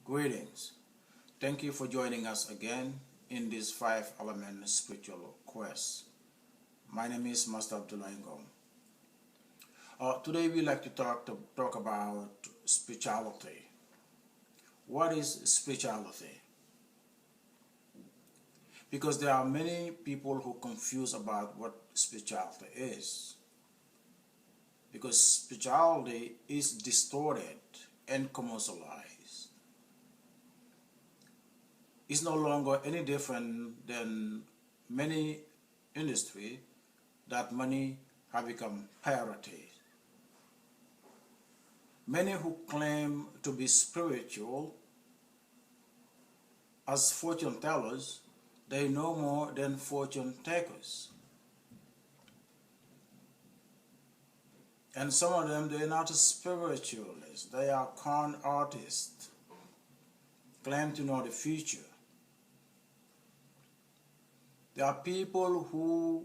Greetings. Thank you for joining us again in this 5-element spiritual quest. My name is Master Abdullah Ngom. Today we like to talk about spirituality. What is spirituality? Because there are many people who confuse about what spirituality is. Because spirituality is distorted and commercialized. It's no longer any different than many industries that money have become priority. Many who claim to be spiritual as fortune tellers, they know more than fortune takers. And some of them, they're not spiritualists, they are con artists, claim to know the future. There are people who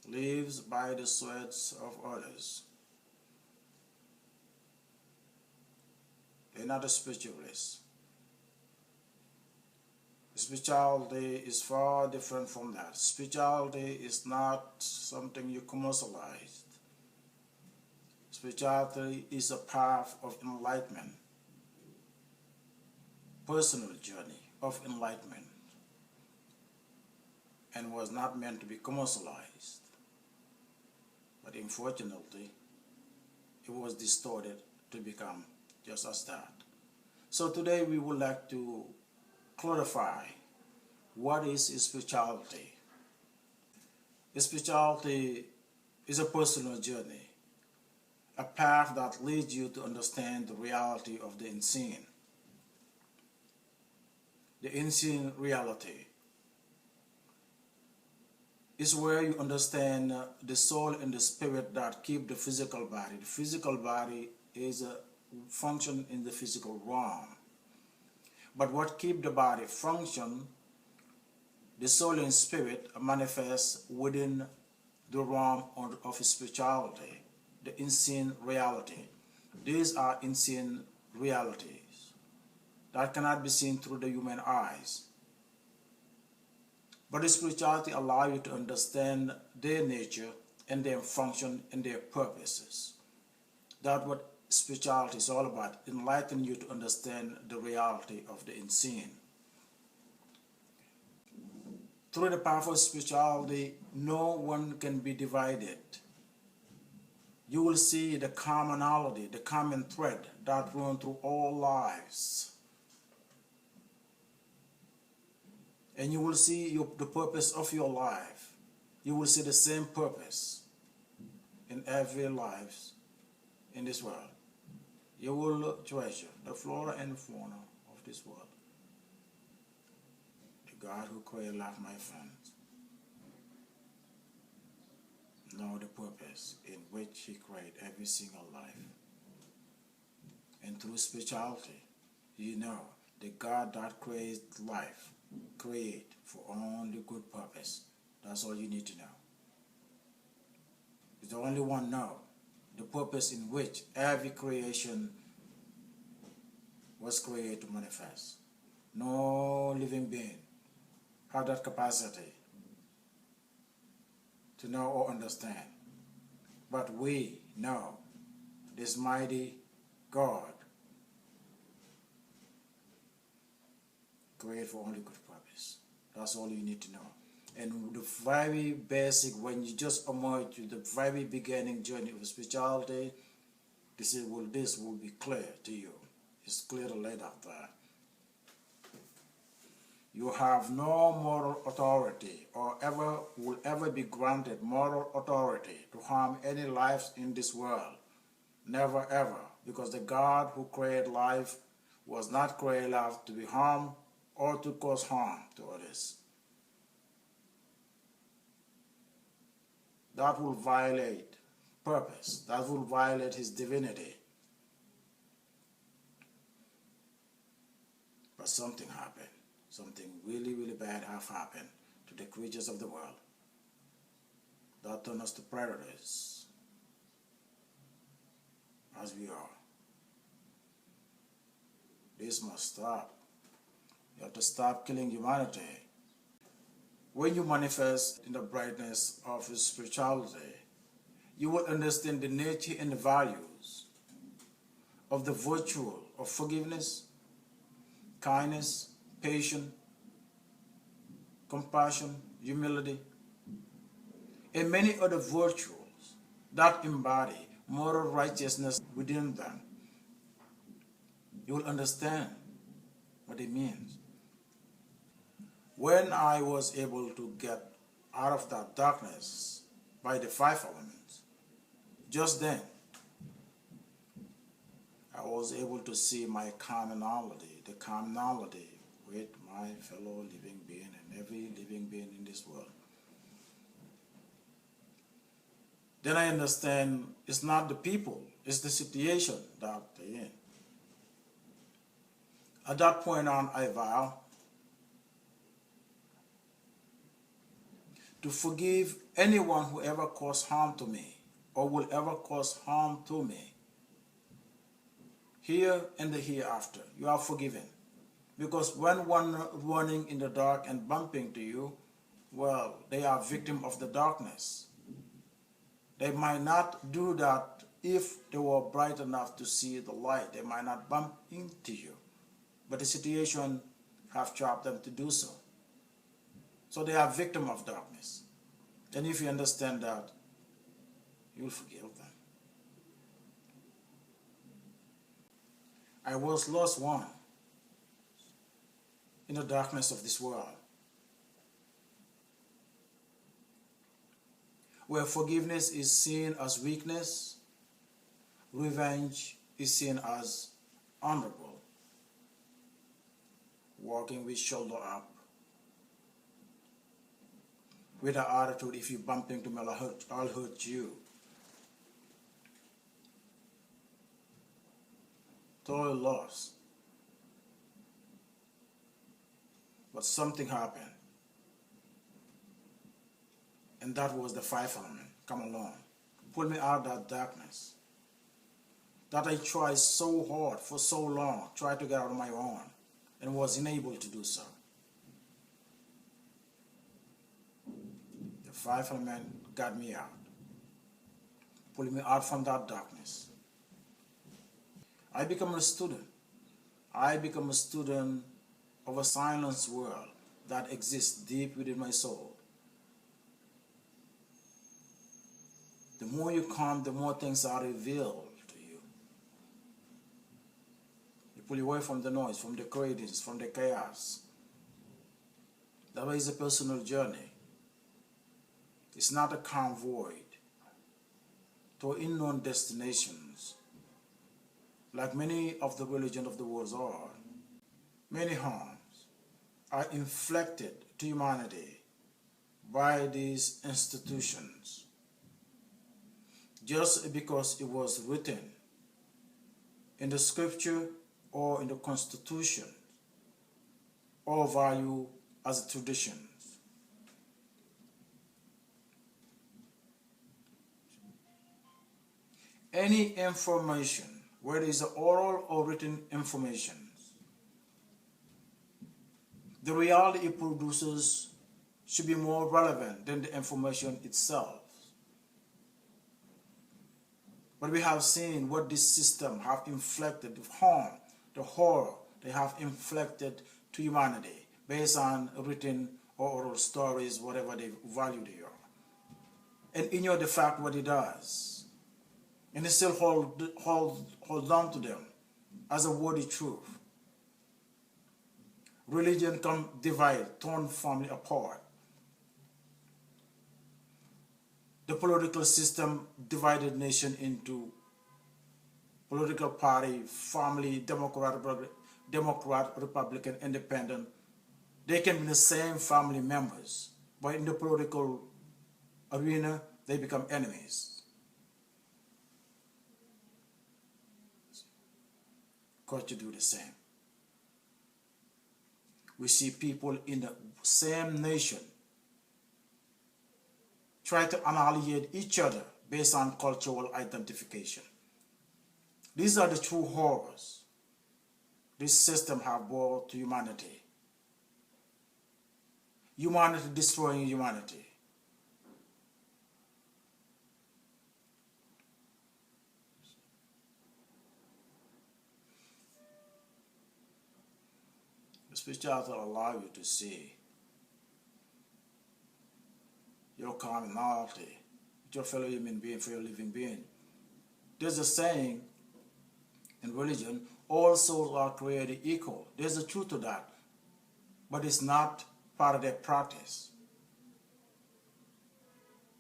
lives by the sweats of others. They're not a spiritualist. Spirituality is far different from that. Spirituality is not something you commercialize. Spirituality is a path of enlightenment, personal journey of enlightenment, and was not meant to be commercialized. But unfortunately, it was distorted to become just as that. So today we would like to clarify what is spirituality. Spirituality is a personal journey, a path that leads you to understand the reality of the unseen. The unseen reality is where you understand the soul and the spirit that keep the physical body. The physical body is a function in the physical realm. But what keep the body function, the soul and spirit manifest within the realm of spirituality, the unseen reality. These are unseen realities that cannot be seen through the human eyes. But the spirituality allows you to understand their nature and their function and their purposes. That's what spirituality is all about, enlightening you to understand the reality of the unseen. Through the path of spirituality, no one can be divided. You will see the commonality, the common thread that runs through all lives. And you will see the purpose of your life. You will see the same purpose in every life in this world. You will treasure the flora and fauna of this world. The God who created life, my friends, know the purpose in which He created every single life. And through spirituality, you know the God that created life create for only good purpose. That's all you need to know. He's the only one know the purpose in which every creation was created to manifest. No living being have that capacity to know or understand. But we know this mighty God created for only good purpose. That's all you need to know. And the very basic, when you just emerge to the very beginning journey of spirituality, this will be clear to you. It's clearly laid out there. You have no moral authority or will ever be granted moral authority to harm any lives in this world. Never ever. Because the God who created life was not created life to be harmed or to cause harm to others. That will violate purpose. That will violate His divinity. But something happened. Something really, really bad have happened to the creatures of the world. That turned us to predators, as we are. This must stop. You have to stop killing humanity. When you manifest in the brightness of your spirituality, you will understand the nature and the values of the virtue of forgiveness, kindness, patience, compassion, humility, and many other virtues that embody moral righteousness within them. You will understand what it means. When I was able to get out of that darkness by the five elements, just then I was able to see my commonality, the commonality with my fellow living being and every living being in this world. Then I understand it's not the people, it's the situation that they're in. At that point on, I vow to forgive anyone who ever caused harm to me or will ever cause harm to me. Here and the hereafter, you are forgiven. Because when one running in the dark and bumping to you, well, they are victim of the darkness. They might not do that if they were bright enough to see the light. They might not bump into you. But the situation have trapped them to do so. So they are victim of darkness. And if you understand that, you will forgive them. I was lost one in the darkness of this world, where forgiveness is seen as weakness, revenge is seen as honorable, walking with shoulder up, with the attitude, if you bump into me, I'll hurt you. Total loss. But something happened. And that was the five element. Come along. Pull me out of that darkness. That I tried so hard for so long, tried to get out on my own, and was unable to do so. The five element got me out. Pulling me out from that darkness. I become a student. I become a student of a silence world that exists deep within my soul. The more you come, the more things are revealed to you. You pull away from the noise, from the cravings, from the chaos. That is a personal journey. It's not a convoy to unknown destinations, like many of the religions of the world are. Many harms are inflicted to humanity by these institutions just because it was written in the scripture or in the constitution or value as traditions. Any information, whether it's oral or written information, the reality it produces should be more relevant than the information itself. But we have seen what this system have inflicted, the harm, the horror they have inflicted to humanity based on written or oral stories, whatever they value they are. And ignore the fact what it does. And they still hold on to them as a worthy truth. Religion can divide, torn family apart. The political system divided nation into political party, family, Democrat, Republican, Independent. They can be the same family members, but in the political arena, they become enemies. Culture do the same. We see people in the same nation try to annihilate each other based on cultural identification. These are the true horrors this system have brought to humanity. Humanity destroying humanity. The spirituality will allow you to see your commonality with your fellow human being, fellow living being. There's a saying in religion, all souls are created equal. There's a truth to that, but it's not part of their practice.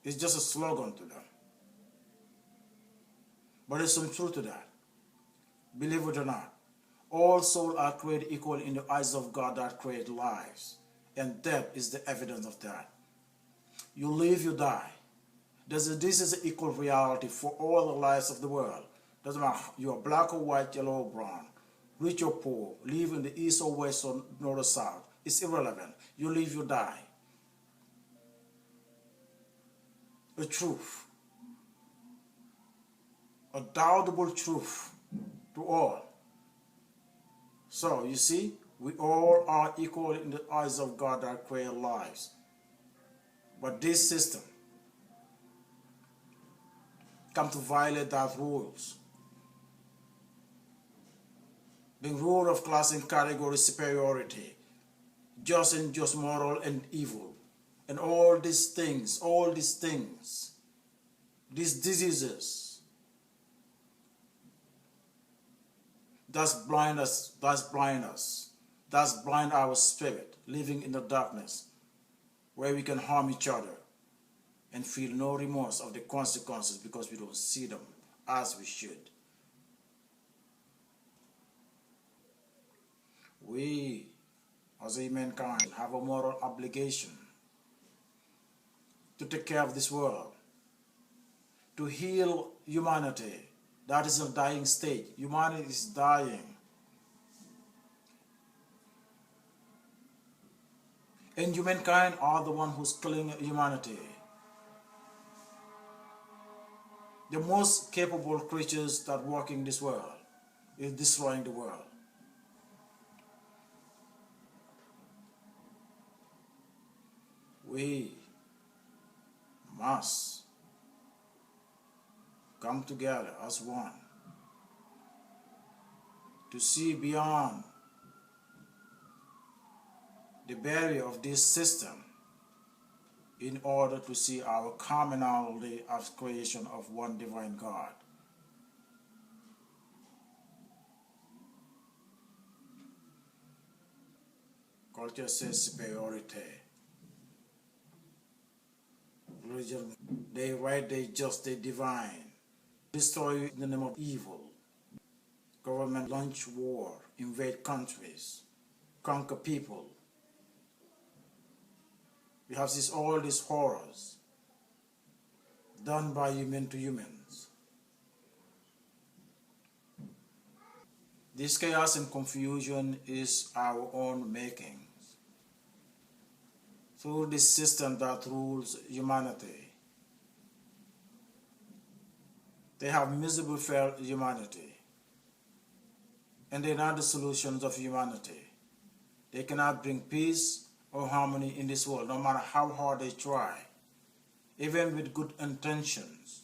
It's just a slogan to them. But there's some truth to that. Believe it or not, all souls are created equal in the eyes of God that created lives. And death is the evidence of that. You live, you die. This is an equal reality for all the lives of the world. Doesn't matter, you are black or white, yellow or brown, rich or poor, live in the east or west or north or south. It's irrelevant. You live, you die. A truth. A doubtable truth to all. So, you see, we all are equal in the eyes of God that created lives. But this system come to violate that rules. The rule of class and category superiority, just and just, moral and evil, and all these things, these diseases, that's blind our spirit, living in the darkness, where we can harm each other and feel no remorse of the consequences because we don't see them as we should. We, as a mankind, have a moral obligation to take care of this world, to heal humanity. That is a dying state. Humanity is dying. And humankind are the one who's killing humanity. The most capable creatures that walk in this world is destroying the world. We must come together as one to see beyond the barrier of this system in order to see our commonality as creation of one divine God. Culture says superiority. Religion, they right, they just, they divine. Destroy in the name of evil. Government launch war, invade countries, conquer people. We have all these horrors done by human to humans. This chaos and confusion is our own making. Through this system that rules humanity, they have miserable failed humanity, and they're not the solutions of humanity. They cannot bring peace or harmony in this world, no matter how hard they try, even with good intentions,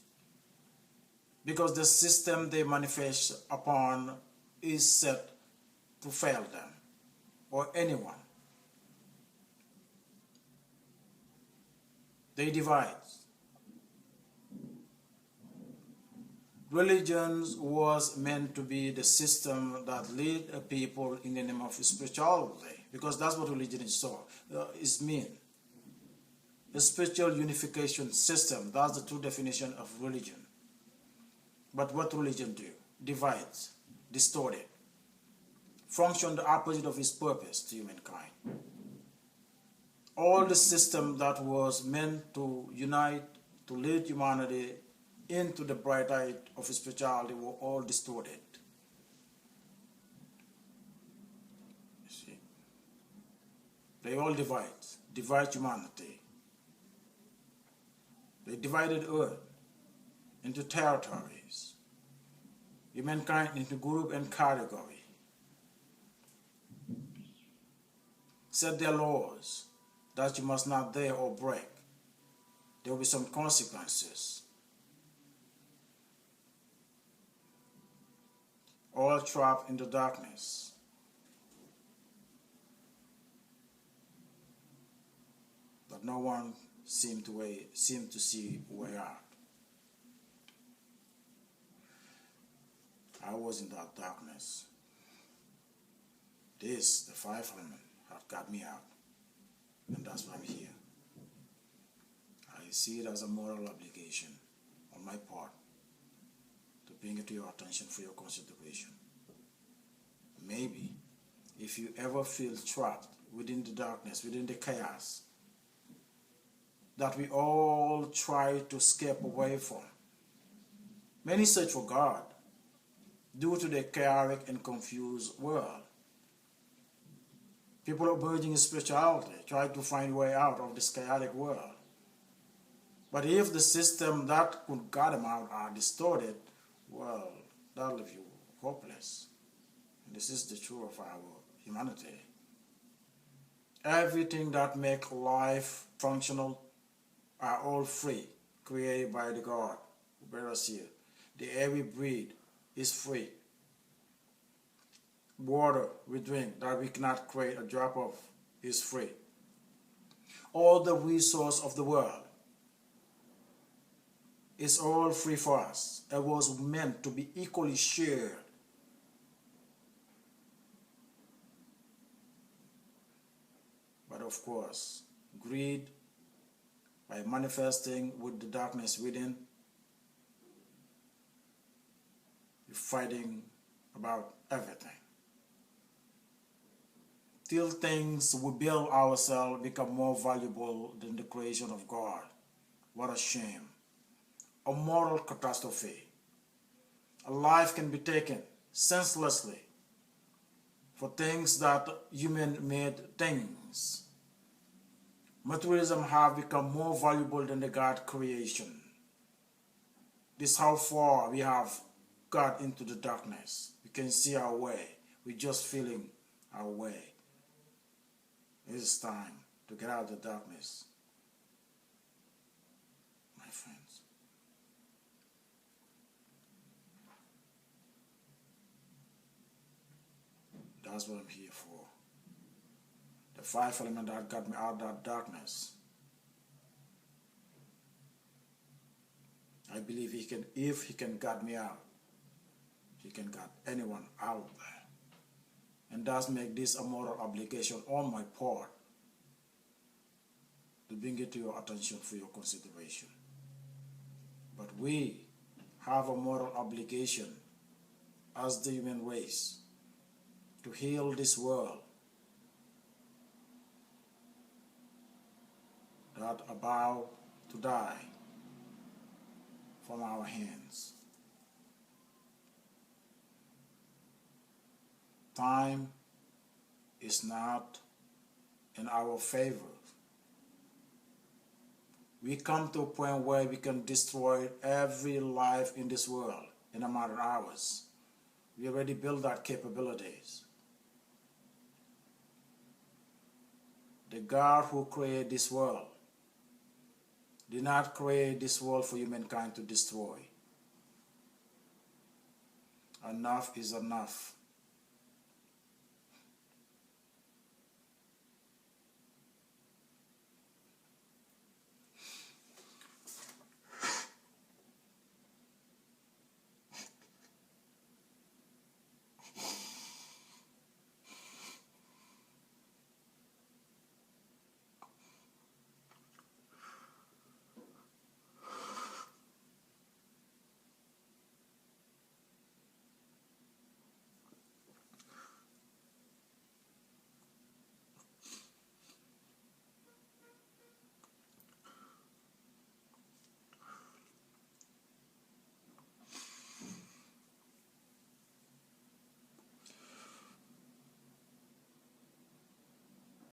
because the system they manifest upon is set to fail them or anyone. They divide. Religions was meant to be the system that lead a people in the name of spirituality, because that's what religion is mean. A spiritual unification system, that's the true definition of religion. But what religion do? Divides, distort it, function the opposite of its purpose to humankind. All the system that was meant to unite, to lead humanity into the bright light of spirituality were all distorted. You see? They all divide humanity. They divided earth into territories, humankind into group and category. set their laws that you must not dare or break. There will be some consequences. All trapped in the darkness. But no one seemed to see a way out. I was in that darkness. The five element, had got me out. And that's why I'm here. I see it as a moral obligation on my part to bring it to your attention for your consideration. Maybe if you ever feel trapped within the darkness, within the chaos that we all try to escape away from. Many search for God due to the chaotic and confused world. People are burgeoning in spirituality, try to find a way out of this chaotic world. But if the system that could guide them out are distorted, well, that'll leave you hopeless. And this is the truth of our humanity. Everything that makes life functional are all free, created by the God who bear us here. The air we breathe is free. Water we drink that we cannot create a drop of is free. All the resource of the world is all free for us. It was meant to be equally shared. But of course, greed, by manifesting with the darkness within, you're fighting about everything. Till things we build ourselves become more valuable than the creation of God. What a shame. A moral catastrophe. A life can be taken senselessly for things that human-made things. Materialism have become more valuable than the God creation. This is how far we have got into the darkness. We can see our way. We're just feeling our way. It is time to get out of the darkness, my friends. That's what I'm here for. The five element that got me out of that darkness. I believe if he can guide me out, he can guide anyone out there. And does make this a moral obligation on my part to bring it to your attention for your consideration. But we have a moral obligation as the human race to heal this world that are about to die from our hands. Time is not in our favor. We come to a point where we can destroy every life in this world in a matter of hours. We already built that capabilities. The God who created this world did not create this world for humankind to destroy. Enough is enough.